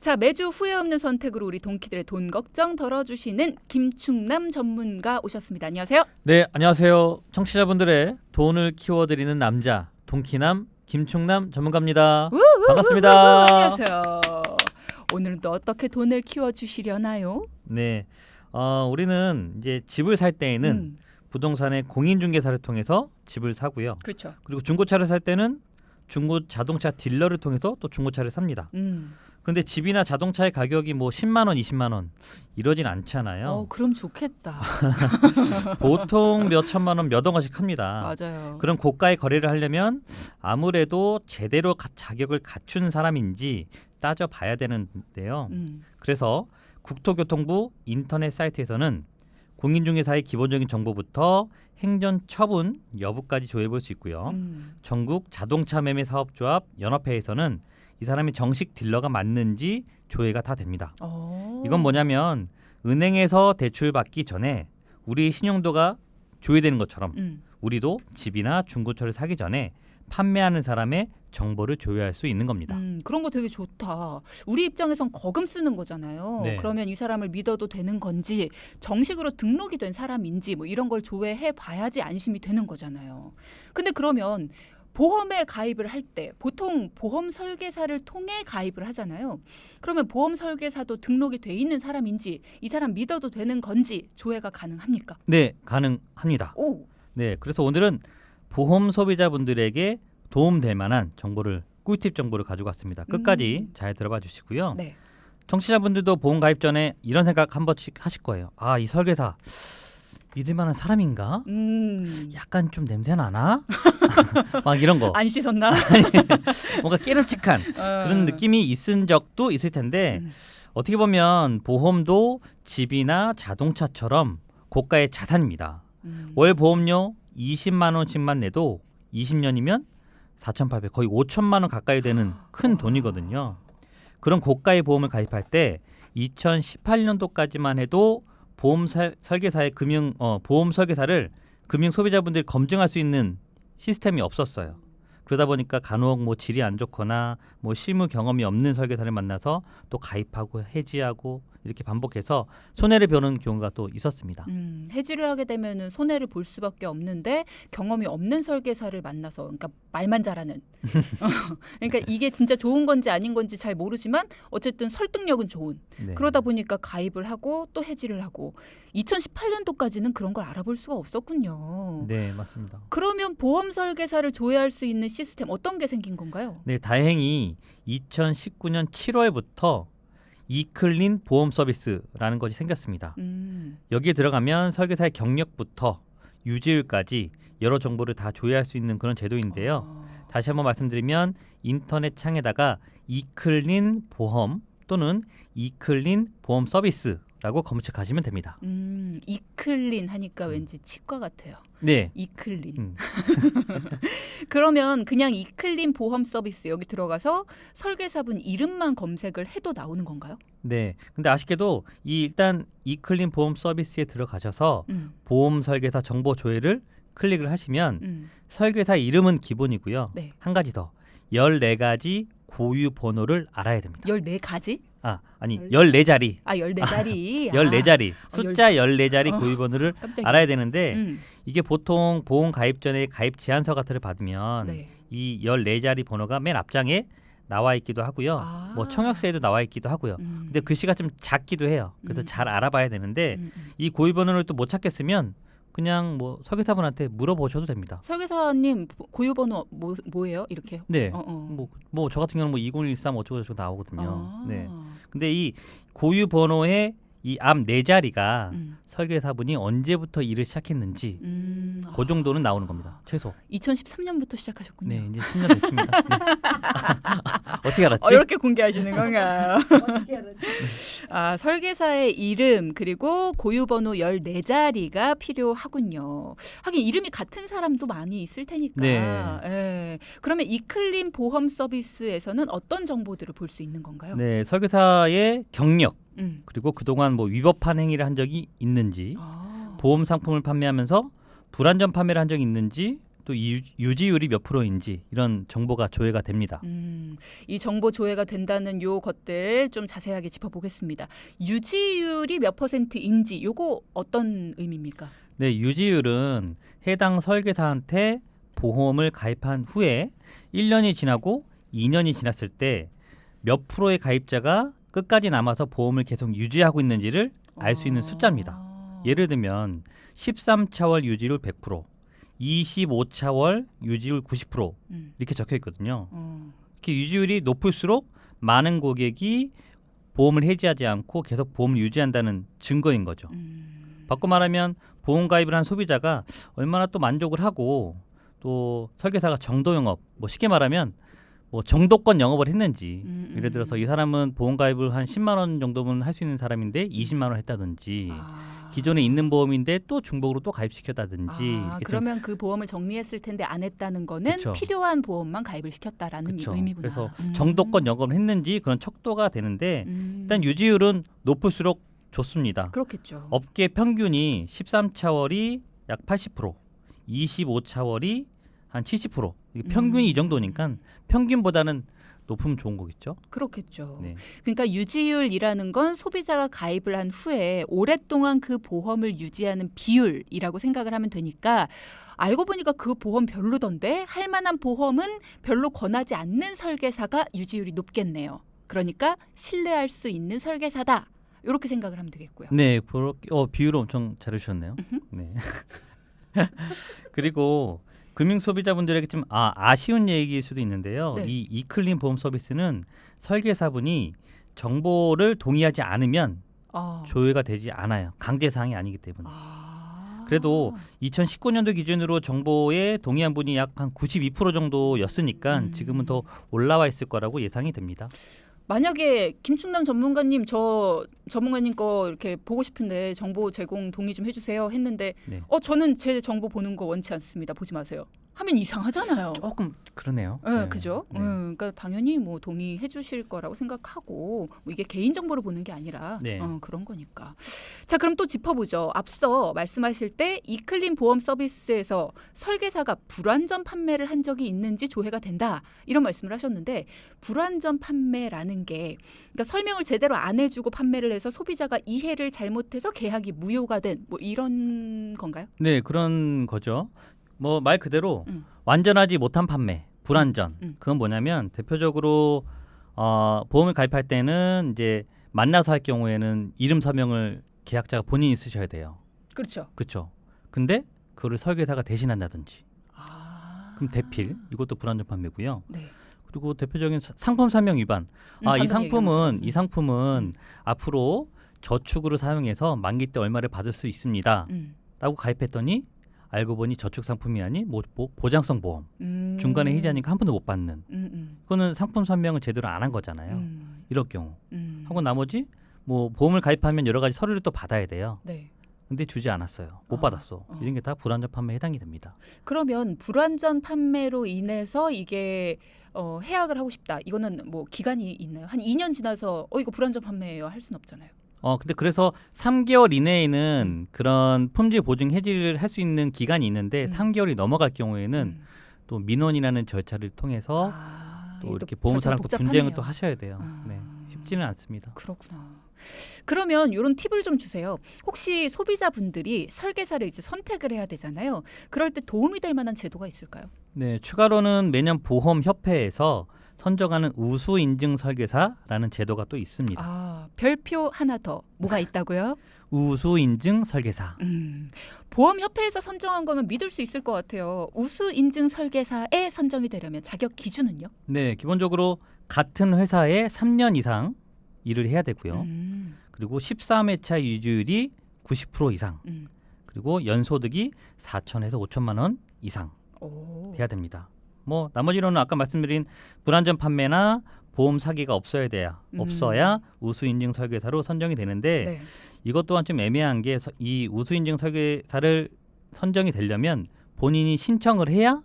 자, 매주 후회 없는 선택으로 우리 동키들의 돈 걱정 덜어주시는 김충남 전문가 오셨습니다. 안녕하세요. 네, 안녕하세요. 청취자분들의 돈을 키워드리는 남자 동키남 김충남 전문가입니다. 반갑습니다. 안녕하세요. 오늘은 또 어떻게 돈을 키워주시려나요? 네, 우리는 이제 집을 살 때에는 부동산의 공인중개사를 통해서 집을 사고요. 그렇죠. 그리고 중고차를 살 때는 중고 자동차 딜러를 통해서 또 중고차를 삽니다. 그런데 집이나 자동차의 가격이 뭐 10만 원, 20만 원 이러진 않잖아요. 그럼 좋겠다. 보통 몇 천만 원, 몇 억원씩 합니다. 맞아요. 그런 고가의 거래를 하려면 아무래도 제대로 자격을 갖춘 사람인지 따져봐야 되는데요. 그래서 국토교통부 인터넷 사이트에서는 공인중개사의 기본적인 정보부터 행정처분 여부까지 조회해볼 수 있고요. 전국 자동차 매매 사업조합 연합회에서는 이 사람이 정식 딜러가 맞는지 조회가 다 됩니다. 이건 뭐냐면 은행에서 대출 받기 전에 우리 신용도가 조회되는 것처럼 우리도 집이나 중고차를 사기 전에 판매하는 사람의 정보를 조회할 수 있는 겁니다. 그런 거 되게 좋다. 우리 입장에선 거금 쓰는 거잖아요. 네. 그러면 이 사람을 믿어도 되는 건지 정식으로 등록이 된 사람인지 뭐 이런 걸 조회해 봐야지 안심이 되는 거잖아요. 근데 그러면 보험에 가입을 할 때 보통 보험 설계사를 통해 가입을 하잖아요. 그러면 보험 설계사도 등록이 돼 있는 사람인지 이 사람 믿어도 되는 건지 조회가 가능합니까? 네, 가능합니다. 오. 네, 그래서 오늘은 보험 소비자분들에게 도움될 만한 정보를 꿀팁 정보를 가지고 왔습니다. 끝까지 잘 들어봐 주시고요. 네. 청취자분들도 보험 가입 전에 이런 생각 한 번씩 하실 거예요. 아, 이 설계사 믿을 만한 사람인가? 약간 좀 냄새 나나? 막 이런 거. 안 씻었나? 뭔가 깨름칙한 그런 느낌이 있은 적도 있을 텐데 어떻게 보면 보험도 집이나 자동차처럼 고가의 자산입니다. 월 보험료 20만 원씩만 내도 20년이면 4,800 거의 5천만 원 가까이 되는 큰 돈이거든요. 그런 고가의 보험을 가입할 때 2018년도까지만 해도 보험 설계사의 보험 설계사를 금융 소비자분들이 검증할 수 있는 시스템이 없었어요. 그러다 보니까 간혹 뭐 질이 안 좋거나 뭐 실무 경험이 없는 설계사를 만나서 또 가입하고 해지하고 이렇게 반복해서 손해를 보는 경우가 또 있었습니다. 해지를 하게 되면은 손해를 볼 수밖에 없는데 경험이 없는 설계사를 만나서 그러니까 말만 잘하는. 그러니까 이게 진짜 좋은 건지 아닌 건지 잘 모르지만 어쨌든 설득력은 좋은. 네. 그러다 보니까 가입을 하고 또 해지를 하고 2018년도까지는 그런 걸 알아볼 수가 없었군요. 네, 맞습니다. 그러면 보험 설계사를 조회할 수 있는 시스템 어떤 게 생긴 건가요? 네, 다행히 2019년 7월부터 이클린 보험 서비스라는 것이 생겼습니다. 여기에 들어가면 설계사의 경력부터 유지율까지 여러 정보를 다 조회할 수 있는 그런 제도인데요. 다시 한번 말씀드리면 인터넷 창에다가 이클린 보험 또는 이클린 보험 서비스라고 검색하시면 됩니다. 이클린 하니까 왠지 치과 같아요. 네. 이클린. 그러면 그냥 이클린 보험 서비스 여기 들어가서 설계사분 이름만 검색을 해도 나오는 건가요? 네. 근데 아쉽게도 일단 이클린 보험 서비스에 들어가셔서 보험 설계사 정보 조회를 클릭을 하시면 설계사 이름은 기본이고요. 네. 한 가지 더 14가지 고유 번호를 알아야 됩니다. 14가지? 아니 14자리. 14자리. 14자리. 숫자 14자리 고유 번호를 깜짝이야. 알아야 되는데 이게 보통 보험 가입 전에 가입 제안서 같은 걸 받으면 네. 이 14자리 번호가 맨 앞장에 나와 있기도 하고요. 뭐 청약서에도 나와 있기도 하고요. 근데 글씨가 좀 작기도 해요. 그래서 잘 알아봐야 되는데 이 고유 번호를 또 못 찾겠으면 그냥 뭐 설계사분한테 물어보셔도 됩니다. 설계사님 고유 번호 뭐예요? 이렇게. 네. 뭐 저 같은 경우는 뭐 2013 어쩌고저쩌고 나오거든요. 네. 근데 이 고유 번호의 이 앞 4자리가 설계사분이 언제부터 일을 시작했는지 그 정도는 나오는 겁니다. 최소. 2013년부터 시작하셨군요. 네, 이제 10년 됐습니다. 네. 어떻게 알았지? 이렇게 공개하시는 건가요? 설계사의 이름 그리고 고유 번호 14자리가 필요하군요. 하긴 이름이 같은 사람도 많이 있을 테니까. 네. 예. 그러면 이클린 보험 서비스에서는 어떤 정보들을 볼 수 있는 건가요? 네, 설계사의 경력 그리고 그동안 뭐 위법한 행위를 한 적이 있는지 보험 상품을 판매하면서 불안전 판매를 한 적이 있는지 또 유지율이 몇 프로인지 이런 정보가 조회가 됩니다. 이 정보 조회가 된다는 요 것들 좀 자세하게 짚어보겠습니다. 유지율이 몇 %인지 요거 어떤 의미입니까? 네, 유지율은 해당 설계사한테 보험을 가입한 후에 1년이 지나고 2년이 지났을 때 몇 프로의 가입자가 끝까지 남아서 보험을 계속 유지하고 있는지를 알 수 있는 숫자입니다. 예를 들면 13차월 유지율 100%, 25차월 유지율 90% 이렇게 적혀 있거든요. 이렇게 유지율이 높을수록 많은 고객이 보험을 해지하지 않고 계속 보험을 유지한다는 증거인 거죠. 바꿔 말하면 보험 가입을 한 소비자가 얼마나 또 만족을 하고 또 설계사가 정도 영업, 뭐 쉽게 말하면 뭐 정도권 영업을 했는지 예를 들어서 이 사람은 보험 가입을 한 10만 원 정도면 할 수 있는 사람인데 20만 원 했다든지 기존에 있는 보험인데 또 중복으로 또 가입시켰다든지 이렇게 그러면 그 보험을 정리했을 텐데 안 했다는 거는 그쵸. 필요한 보험만 가입을 시켰다라는 그쵸. 의미구나. 그래서 정도권 영업을 했는지 그런 척도가 되는데 일단 유지율은 높을수록 좋습니다. 그렇겠죠. 업계 평균이 13차월이 약 80%, 25차월이 한 70%. 이게 평균이 이 정도니까 평균보다는 높으면 좋은 거겠죠. 그렇겠죠. 네. 그러니까 유지율이라는 건 소비자가 가입을 한 후에 오랫동안 그 보험을 유지하는 비율이라고 생각을 하면 되니까 알고 보니까 그 보험 별로던데 할 만한 보험은 별로 권하지 않는 설계사가 유지율이 높겠네요. 그러니까 신뢰할 수 있는 설계사다. 이렇게 생각을 하면 되겠고요. 네, 그렇게 비율을 엄청 잘해주셨네요. 네. 그리고 금융 소비자분들에게 좀 아쉬운 얘기일 수도 있는데요. 네. 이 이클린 보험 서비스는 설계사분이 정보를 동의하지 않으면 조회가 되지 않아요. 강제 사항이 아니기 때문에. 그래도 2019년도 기준으로 정보에 동의한 분이 약 한 92% 정도였으니까 지금은 더 올라와 있을 거라고 예상이 됩니다. 만약에 김충남 전문가님 저 전문가님 거 이렇게 보고 싶은데 정보 제공 동의 좀 해주세요 했는데 네. 저는 제 정보 보는 거 원치 않습니다. 보지 마세요. 하면 이상하잖아요. 조금 그러네요. 네, 그죠? 네. 그러니까 당연히 뭐 동의해 주실 거라고 생각하고 뭐 이게 개인 정보를 보는 게 아니라 네. 그런 거니까. 자, 그럼 또 짚어보죠. 앞서 말씀하실 때 이클린 보험 서비스에서 설계사가 불완전 판매를 한 적이 있는지 조회가 된다 이런 말씀을 하셨는데 불완전 판매라는 게 그러니까 설명을 제대로 안 해주고 판매를 해서 소비자가 이해를 잘못해서 계약이 무효가 된 뭐 이런 건가요? 네, 그런 거죠. 뭐 말 그대로 완전하지 못한 판매, 불완전. 그건 뭐냐면 대표적으로 보험을 가입할 때는 이제 만나서 할 경우에는 이름 서명을 계약자가 본인이 쓰셔야 돼요. 그렇죠. 그렇죠. 근데 그거를 설계사가 대신한다든지. 그럼 대필 이것도 불완전 판매고요. 네. 그리고 대표적인 상품 설명 위반. 이 상품은 앞으로 저축으로 사용해서 만기 때 얼마를 받을 수 있습니다. 라고 가입했더니 알고 보니 저축 상품이 아닌 보장성 보험. 중간에 해지하니까 한 푼도 못 받는. 그거는 상품 설명을 제대로 안 한 거잖아요. 이럴 경우. 하고 나머지 뭐 보험을 가입하면 여러 가지 서류를 또 받아야 돼요. 네. 근데 주지 않았어요. 못 받았어. 이런 게 다 불완전 판매에 해당이 됩니다. 그러면 불완전 판매로 인해서 이게 해약을 하고 싶다. 이거는 뭐 기간이 있나요? 한 2년 지나서 이거 불완전 판매예요. 할 수는 없잖아요. 근데 그래서 3개월 이내에는 그런 품질 보증 해지를 할 수 있는 기간이 있는데 3개월이 넘어갈 경우에는 또 민원이라는 절차를 통해서 또 이렇게 보험사랑 또 분쟁을 또 하셔야 돼요. 네, 쉽지는 않습니다. 그렇구나. 그러면 이런 팁을 좀 주세요. 혹시 소비자분들이 설계사를 이제 선택을 해야 되잖아요. 그럴 때 도움이 될 만한 제도가 있을까요? 네, 추가로는 매년 보험협회에서 선정하는 우수 인증 설계사라는 제도가 또 있습니다. 별표 하나 더 뭐가 있다고요? 우수 인증 설계사. 보험협회에서 선정한 거면 믿을 수 있을 것 같아요. 우수 인증 설계사에 선정이 되려면 자격 기준은요? 네, 기본적으로 같은 회사에 3년 이상 일을 해야 되고요. 그리고 13회차 유지율이 90% 이상. 그리고 연소득이 4천에서 5천만 원 이상 돼야 됩니다. 뭐 나머지로는 아까 말씀드린 불완전 판매나 보험 사기가 없어야 우수 인증 설계사로 선정이 되는데 네. 이것 또한 좀 애매한 게 이 우수 인증 설계사를 선정이 되려면 본인이 신청을 해야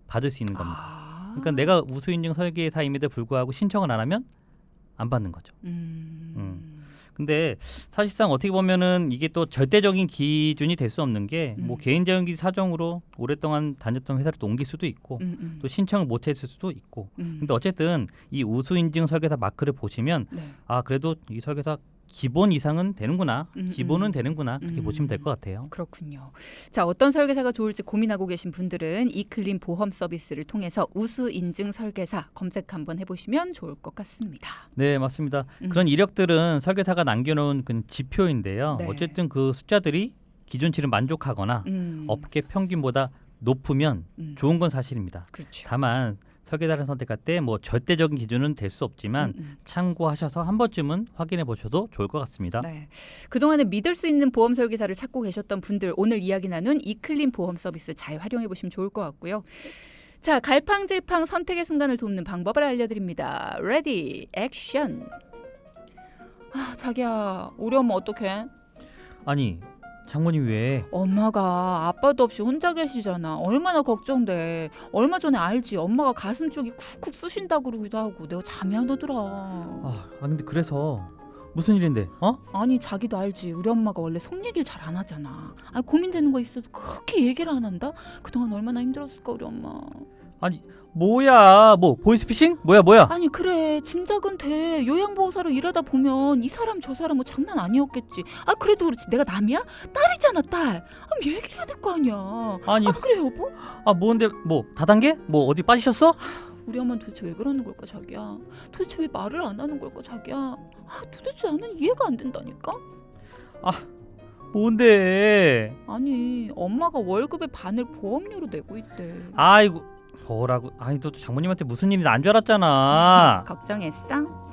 받을 수 있는 겁니다. 그러니까 내가 우수 인증 설계사임에도 불구하고 신청을 안 하면 안 받는 거죠. 근데 사실상 어떻게 보면은 이게 또 절대적인 기준이 될 수 없는 게 뭐 개인적인 사정으로 오랫동안 다녔던 회사를 또 옮길 수도 있고 또 신청을 못 했을 수도 있고. 근데 어쨌든 이 우수 인증 설계사 마크를 보시면 네. 아 그래도 이 설계사 기본 이상은 되는구나. 기본은 되는구나. 그렇게 보시면 될 것 같아요. 그렇군요. 자, 어떤 설계사가 좋을지 고민하고 계신 분들은 이클린 보험 서비스를 통해서 우수 인증 설계사 검색 한번 해보시면 좋을 것 같습니다. 네, 맞습니다. 그런 이력들은 설계사가 남겨놓은 그 지표인데요. 네. 어쨌든 그 숫자들이 기준치를 만족하거나 업계 평균보다 높으면 좋은 건 사실입니다. 그렇죠. 다만 설계사를 선택할 때 뭐 절대적인 기준은 될 수 없지만 참고하셔서 한 번쯤은 확인해 보셔도 좋을 것 같습니다. 네. 그동안에 믿을 수 있는 보험 설계사를 찾고 계셨던 분들 오늘 이야기 나눈 이클린 보험 서비스 잘 활용해 보시면 좋을 것 같고요. 자, 갈팡질팡 선택의 순간을 돕는 방법을 알려드립니다. 레디, 액션. 아, 자기야, 우리 엄마 어떡해? 아니 장모님 왜? 엄마가 아빠도 없이 혼자 계시잖아. 얼마나 걱정돼. 얼마 전에 알지? 엄마가 가슴 쪽이 쿡쿡 쑤신다고 그러기도 하고 내가 잠이 안 오더라. 아 근데 그래서 무슨 일인데? 어? 아니 자기도 알지. 우리 엄마가 원래 속 얘기를 잘 안 하잖아. 아, 고민되는 거 있어도 그렇게 얘기를 안 한다? 그동안 얼마나 힘들었을까 우리 엄마. 아니 뭐야? 뭐 보이스피싱? 뭐야? 아니 그래 짐작은 돼. 요양보호사로 일하다 보면 이 사람 저 사람 뭐 장난 아니었겠지. 아 그래도 그렇지 내가 남이야? 딸이잖아 딸. 아, 얘기를 해야 될 거 아니야. 아니 아 그래 여보? 아 뭔데 뭐 다단계? 뭐 어디 빠지셨어? 우리 엄마는 도대체 왜 그러는 걸까 자기야? 도대체 왜 말을 안 하는 걸까 자기야? 아 도대체 나는 이해가 안 된다니까? 뭔데? 아니 엄마가 월급의 반을 보험료로 내고 있대. 아이고 뭐라고? 아니 너 장모님한테 무슨 일이 난 줄 알았잖아. 걱정했어?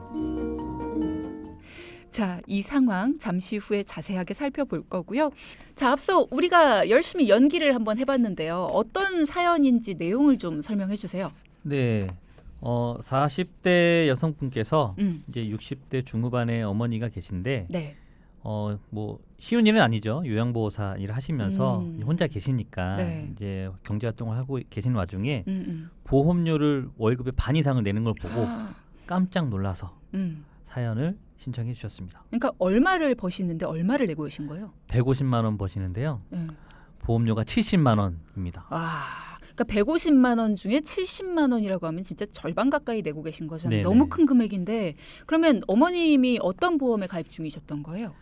자, 이 상황 잠시 후에 자세하게 살펴볼 거고요. 자, 앞서 우리가 열심히 연기를 한번 해봤는데요. 어떤 사연인지 내용을 좀 설명해 주세요. 네. 40대 여성분께서 음. 이제 60대 중후반의 어머니가 계신데 네. 뭐 쉬운 일은 아니죠. 요양보호사 일을 하시면서 혼자 계시니까 네. 이제 경제 활동을 하고 계신 와중에 음. 보험료를 월급의 반 이상을 내는 걸 보고 아, 깜짝 놀라서 음. 사연을 신청해 주셨습니다. 그러니까 얼마를 버시는데 얼마를 내고 계신 거예요? 150만 원 버시는데요. 네. 보험료가 70만 원입니다. 아, 그러니까 150만 원 중에 70만 원이라고 하면 진짜 절반 가까이 내고 계신 거잖아요. 네네. 너무 큰 금액인데 그러면 어머님이 어떤 보험에 가입 중이셨던 거예요?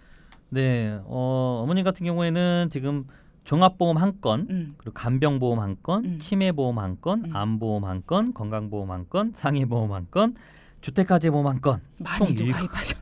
네, 어머님 같은 경우에는 지금 종합보험 한 건, 그리고 간병보험 한 건, 치매보험 한 건, 암보험 한 건, 건강보험 한 건, 상해보험 한 건, 주택가재보험 한 건, 많이도 가입하셨.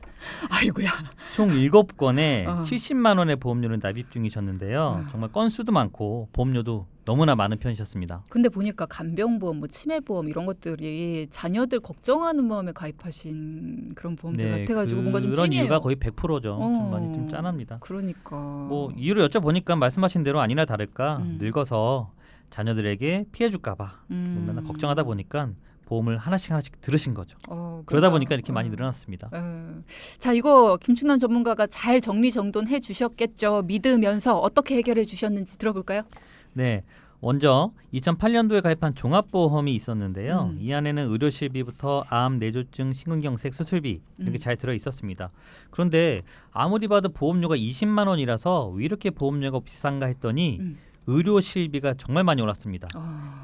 아이고야. 총 7건에 어. 70만 원의 보험료를 납입 중이셨는데요. 정말 건수도 많고 보험료도 너무나 많은 편이셨습니다. 근데 보니까 간병보험, 뭐 치매보험 이런 것들이 자녀들 걱정하는 마음에 가입하신 그런 보험들 같아가지고 뭔가 좀 그런 찐해요. 이유가 거의 100%죠. 좀 많이 좀 짠합니다. 그러니까. 뭐 이유를 여쭤보니까 말씀하신 대로 아니나 다를까 늙어서 자녀들에게 피해 줄까 봐 맨날 걱정하다 보니까 보험을 하나씩 들으신 거죠. 그러다 보니까 이렇게 많이 늘어났습니다. 자, 이거 김충남 전문가가 잘 정리정돈해 주셨겠죠. 믿으면서 어떻게 해결해 주셨는지 들어볼까요? 네. 먼저 2008년도에 가입한 종합보험이 있었는데요. 이 안에는 의료실비부터 암, 뇌졸중, 심근경색, 수술비 이렇게 잘 들어 있었습니다. 그런데 아무리 봐도 보험료가 20만 원이라서 왜 이렇게 보험료가 비싼가 했더니 의료실비가 정말 많이 올랐습니다.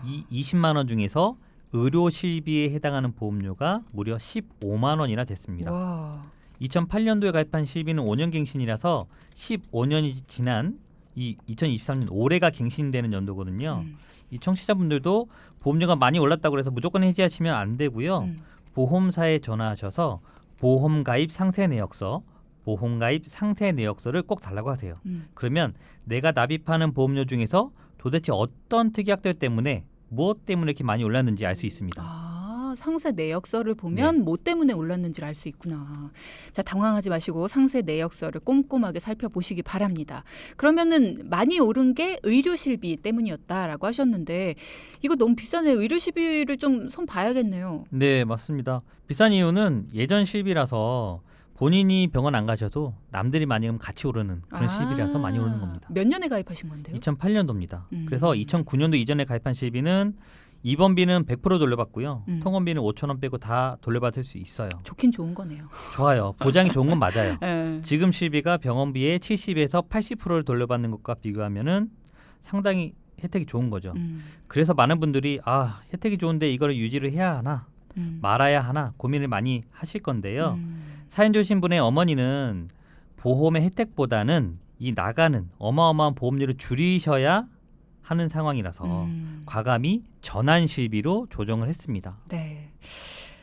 이 20만 원 중에서 의료실비에 해당하는 보험료가 무려 15만 원이나 됐습니다. 와. 2008년도에 가입한 실비는 5년 갱신이라서 15년이 지난 이 2023년 올해가 갱신되는 연도거든요. 이 청취자분들도 보험료가 많이 올랐다고 해서 무조건 해지하시면 안 되고요. 보험사에 전화하셔서 보험가입 상세 내역서, 보험가입 상세 내역서를 꼭 달라고 하세요. 그러면 내가 납입하는 보험료 중에서 도대체 어떤 특약들 때문에 무엇 때문에 이렇게 많이 올랐는지 알 수 있습니다. 아, 상세 내역서를 보면 뭐 때문에 올랐는지를 알 수 있구나. 자, 당황하지 마시고 상세 내역서를 꼼꼼하게 살펴보시기 바랍니다. 그러면은 많이 오른 게 의료실비 때문이었다라고 하셨는데 이거 너무 비싸네. 의료실비를 좀 손 봐야겠네요. 네, 맞습니다. 비싼 이유는 예전 실비라서 본인이 병원 안 가셔도 남들이 많이 가면 같이 오르는 그런 실비라서 많이 오르는 겁니다. 몇 년에 가입하신 건데요? 2008년도입니다. 그래서 2009년도 이전에 가입한 실비는 입원비는 100% 돌려받고요. 통원비는 5천 원 빼고 다 돌려받을 수 있어요. 좋긴 좋은 거네요. 좋아요. 보장이 좋은 건 맞아요. 지금 실비가 병원비의 70에서 80%를 돌려받는 것과 비교하면은 상당히 혜택이 좋은 거죠. 그래서 많은 분들이 혜택이 좋은데 이거를 유지를 해야 하나 말아야 하나 고민을 많이 하실 건데요. 사연 주신 분의 어머니는 보험의 혜택보다는 이 나가는 어마어마한 보험료를 줄이셔야 하는 상황이라서 과감히 전환 실비로 조정을 했습니다. 네.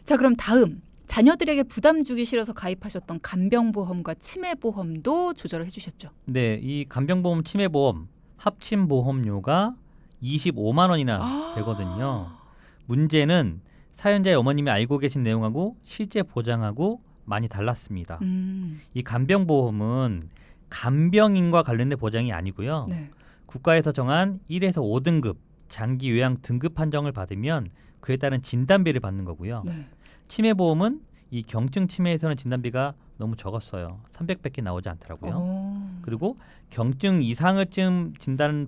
자, 그럼 다음 자녀들에게 부담 주기 싫어서 가입하셨던 간병보험과 치매보험도 조절을 해주셨죠. 네, 이 간병보험, 치매보험 합친 보험료가 25만 원이나 되거든요. 문제는 사연자의 어머님이 알고 계신 내용하고 실제 보장하고 많이 달랐습니다. 이 간병보험은 간병인과 관련된 보장이 아니고요. 네. 국가에서 정한 1에서 5등급 장기 요양 등급 판정을 받으면 그에 따른 진단비를 받는 거고요. 네. 치매보험은 이 경증 치매에서는 진단비가 너무 적었어요. 300밖에 나오지 않더라고요. 그리고 경증 이상을 좀 진단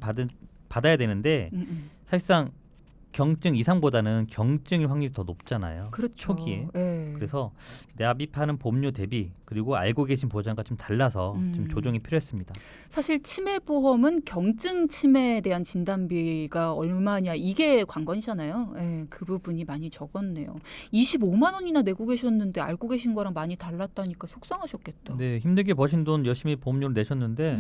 받아야 되는데 사실상 경증 이상보다는 경증일 확률이 더 높잖아요. 그렇죠. 초기에. 네. 그래서 납입하는 보험료 대비 그리고 알고 계신 보장과 좀 달라서 좀 조정이 필요했습니다. 사실 치매보험은 경증 치매에 대한 진단비가 얼마냐 이게 관건이잖아요. 네, 그 부분이 많이 적었네요. 25만 원이나 내고 계셨는데 알고 계신 거랑 많이 달랐다니까 속상하셨겠다. 네, 힘들게 버신 돈 열심히 보험료를 내셨는데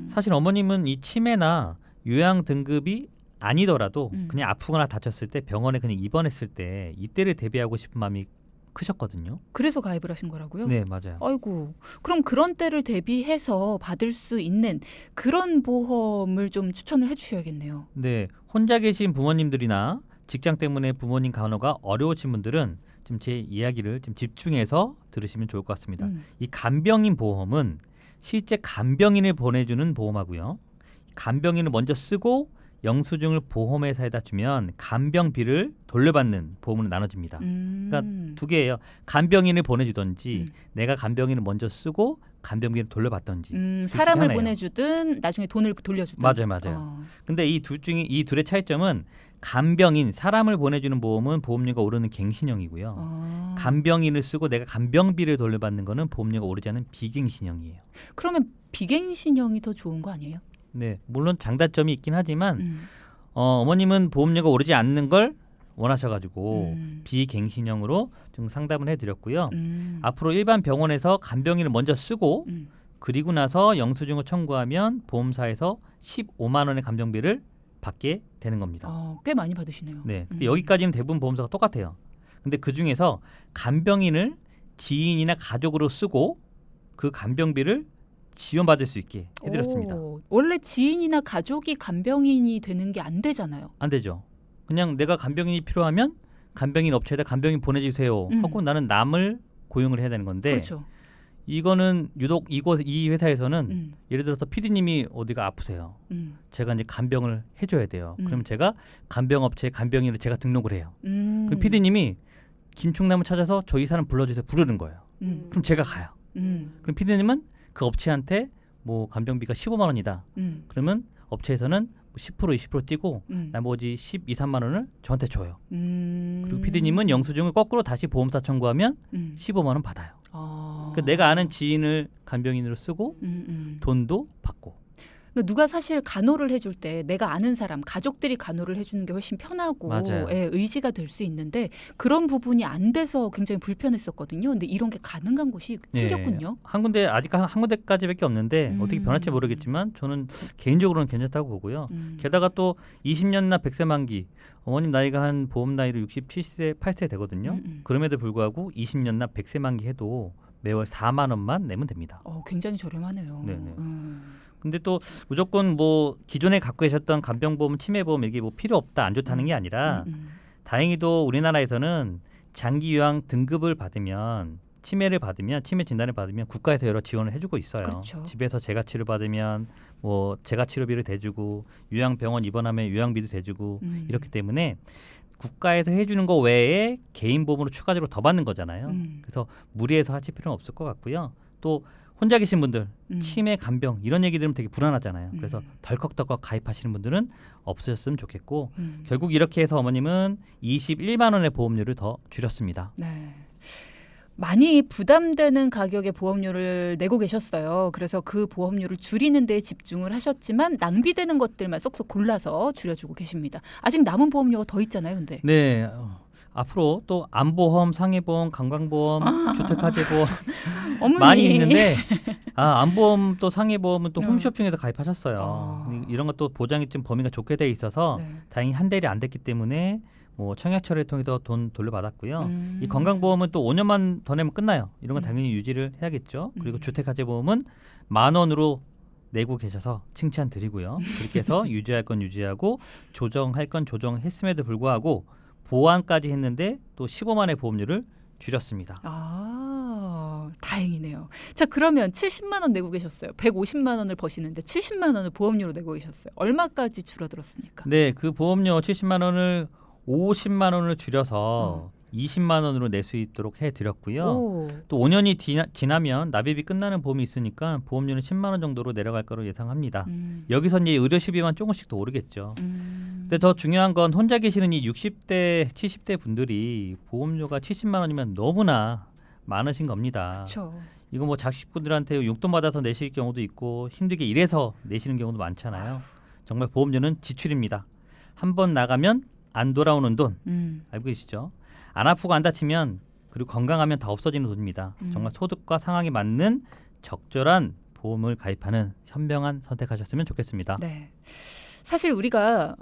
사실 어머님은 이 치매나 요양 등급이 아니더라도 그냥 아프거나 다쳤을 때 병원에 그냥 입원했을 때 이때를 대비하고 싶은 마음이 크셨거든요. 그래서 가입을 하신 거라고요? 네, 맞아요. 아이고, 그럼 그런 때를 대비해서 받을 수 있는 그런 보험을 좀 추천을 해주셔야겠네요. 네, 혼자 계신 부모님들이나 직장 때문에 부모님 간호가 어려우신 분들은 지금 제 이야기를 좀 집중해서 들으시면 좋을 것 같습니다. 이 간병인 보험은 실제 간병인을 보내주는 보험하고요. 간병인을 먼저 쓰고 영수증을 보험회사에다 주면 간병비를 돌려받는 보험으로 나눠집니다. 그러니까 두 개예요. 간병인을 보내주든지 내가 간병인을 먼저 쓰고 간병비를 돌려받든지. 사람을 보내주든 나중에 돈을 돌려주든. 맞아요. 근데 이 둘의 차이점은 간병인, 사람을 보내주는 보험은 보험료가 오르는 갱신형이고요. 간병인을 쓰고 내가 간병비를 돌려받는 거는 보험료가 오르지 않은 비갱신형이에요. 그러면 비갱신형이 더 좋은 거 아니에요? 네, 물론 장단점이 있긴 하지만 어머님은 보험료가 오르지 않는 걸 원하셔가지고 비갱신형으로 좀 상담을 해드렸고요. 앞으로 일반 병원에서 간병인을 먼저 쓰고 그리고 나서 영수증을 청구하면 보험사에서 15만 원의 간병비를 받게 되는 겁니다. 꽤 많이 받으시네요. 네, 근데 여기까지는 대부분 보험사가 똑같아요. 근데 그 중에서 간병인을 지인이나 가족으로 쓰고 그 간병비를 지원받을 수 있게 해드렸습니다. 원래 지인이나 가족이 간병인이 되는 게 안 되잖아요. 안 되죠. 그냥 내가 간병인이 필요하면 간병인 업체에다 간병인 보내주세요 하고 나는 남을 고용을 해야 되는 건데 그렇죠. 이거는 유독 이 회사에서는 예를 들어서 PD님이 어디가 아프세요. 제가 이제 간병을 해줘야 돼요. 그럼 제가 간병업체에 간병인을 제가 등록을 해요. 그럼 PD님이 김충남을 찾아서 저희 사람 불러주세요. 부르는 거예요. 그럼 제가 가요. 그럼 PD님은 그 업체한테 뭐 간병비가 15만 원이다. 그러면 업체에서는 10% 20% 띄고 나머지 12, 3만 원을 저한테 줘요. 그리고 PD님은 영수증을 거꾸로 다시 보험사 청구하면 15만 원 받아요. 그러니까 내가 아는 지인을 간병인으로 쓰고 돈도 받고. 그러니까 누가 사실 간호를 해줄 때 내가 아는 사람, 가족들이 간호를 해주는 게 훨씬 편하고 의지가 될 수 있는데 그런 부분이 안 돼서 굉장히 불편했었거든요. 근데 이런 게 가능한 곳이 생겼군요. 한 군데 아직 한 군데까지밖에 없는데 어떻게 변할지 모르겠지만 저는 개인적으로는 괜찮다고 보고요. 게다가 또 20년나 100세 만기 어머님 나이가 한 보험 나이로 67세, 8세 되거든요. 그럼에도 불구하고 20년나 100세 만기 해도 매월 4만 원만 내면 됩니다. 굉장히 저렴하네요. 네네. 근데 또 무조건 뭐 기존에 갖고 계셨던 간병보험, 치매보험 이게 뭐 필요 없다, 안 좋다는 게 아니라 다행히도 우리나라에서는 장기 요양 등급을 받으면 치매 진단을 받으면 국가에서 여러 지원을 해주고 있어요. 그렇죠. 집에서 재가 치료 받으면 뭐 재가 치료비를 대주고 요양병원 입원하면 요양비도 대주고 이렇기 때문에 국가에서 해주는 거 외에 개인 보험으로 추가적으로 더 받는 거잖아요. 그래서 무리해서 하실 필요는 없을 것 같고요. 또 혼자 계신 분들 치매, 간병 이런 얘기 들으면 되게 불안하잖아요. 그래서 덜컥덜컥 가입하시는 분들은 없으셨으면 좋겠고 결국 이렇게 해서 어머님은 21만 원의 보험료를 더 줄였습니다. 네. 많이 부담되는 가격의 보험료를 내고 계셨어요. 그래서 그 보험료를 줄이는 데 집중을 하셨지만 낭비되는 것들만 쏙쏙 골라서 줄여주고 계십니다. 아직 남은 보험료가 더 있잖아요. 근데. 네. 앞으로 또 암보험, 상해보험, 건강보험, 주택화재보험 어머니. 많이 있는데 암보험 또 상해보험은 또 음. 홈쇼핑에서 가입하셨어요. 이런 것도 보장이 좀 범위가 좁게 돼 있어서 네. 다행히 한 달이 안 됐기 때문에 뭐 청약 처리를 통해서 돈 돌려받았고요. 이 건강보험은 또 5년만 더 내면 끝나요. 이런 건 당연히 유지를 해야겠죠. 그리고 주택화재보험은 10,000원으로 내고 계셔서 칭찬 드리고요. 그렇게 해서 유지할 건 유지하고 조정할 건 조정했음에도 불구하고 보완까지 했는데 또 15만 원의 보험료를 줄였습니다. 다행이네요. 자, 그러면 70만 원 내고 계셨어요. 150만 원을 버시는데 70만 원을 보험료로 내고 계셨어요. 얼마까지 줄어들었습니까? 네, 그 보험료 70만 원을 50만 원을 줄여서 20만 원으로 낼 수 있도록 해드렸고요. 오. 또 5년이 지나면 납입이 끝나는 보험이 있으니까 보험료는 10만 원 정도로 내려갈 거로 예상합니다. 여기서 이제 의료시비만 조금씩 더 오르겠죠. 근데 더 중요한 건 혼자 계시는 이 60대, 70대 분들이 보험료가 70만 원이면 너무나 많으신 겁니다. 그렇죠. 이거 뭐 자식분들한테 용돈 받아서 내실 경우도 있고 힘들게 일해서 내시는 경우도 많잖아요. 정말 보험료는 지출입니다. 한 번 나가면 안 돌아오는 돈 알고 계시죠? 안 아프고 안 다치면 그리고 건강하면 다 없어지는 돈입니다. 정말 소득과 상황에 맞는 적절한 보험을 가입하는 현명한 선택하셨으면 좋겠습니다. 네. 사실 우리가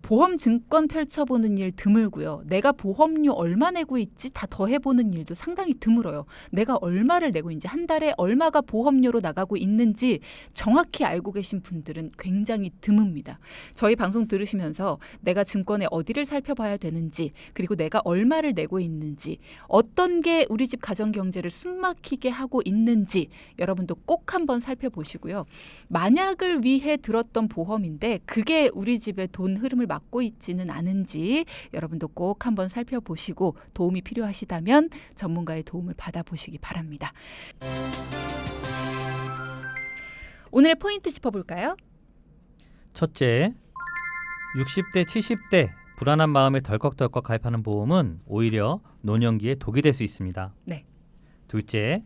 보험 증권 펼쳐보는 일 드물고요. 내가 보험료 얼마 내고 있지 다 더해보는 일도 상당히 드물어요. 내가 얼마를 내고 있는지 한 달에 얼마가 보험료로 나가고 있는지 정확히 알고 계신 분들은 굉장히 드뭅니다. 저희 방송 들으시면서 내가 증권에 어디를 살펴봐야 되는지 그리고 내가 얼마를 내고 있는지 어떤 게 우리 집 가정경제를 숨막히게 하고 있는지 여러분도 꼭 한번 살펴보시고요. 만약을 위해 들었던 보험인데 그게 우리 집의 돈 흐름을 막고 있지는 않은지 여러분도 꼭 한번 살펴보시고 도움이 필요하시다면 전문가의 도움을 받아보시기 바랍니다. 오늘의 포인트 짚어볼까요? 첫째, 60대, 70대 불안한 마음에 덜컥덜컥 가입하는 보험은 오히려 노년기에 독이 될 수 있습니다. 네. 둘째,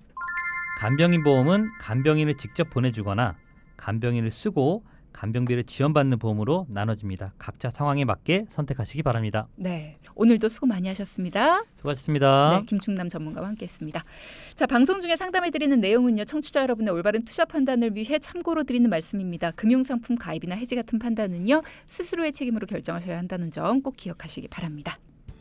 간병인 보험은 간병인을 직접 보내주거나 간병인을 쓰고 간병비를 지원받는 보험으로 나눠집니다. 각자 상황에 맞게 선택하시기 바랍니다. 네, 오늘도 수고 많이 하셨습니다. 수고하셨습니다. 네, 김충남 전문가와 함께했습니다. 자, 방송 중에 상담해드리는 내용은요. 청취자 여러분의 올바른 투자 판단을 위해 참고로 드리는 말씀입니다. 금융상품 가입이나 해지 같은 판단은요. 스스로의 책임으로 결정하셔야 한다는 점 꼭 기억하시기 바랍니다.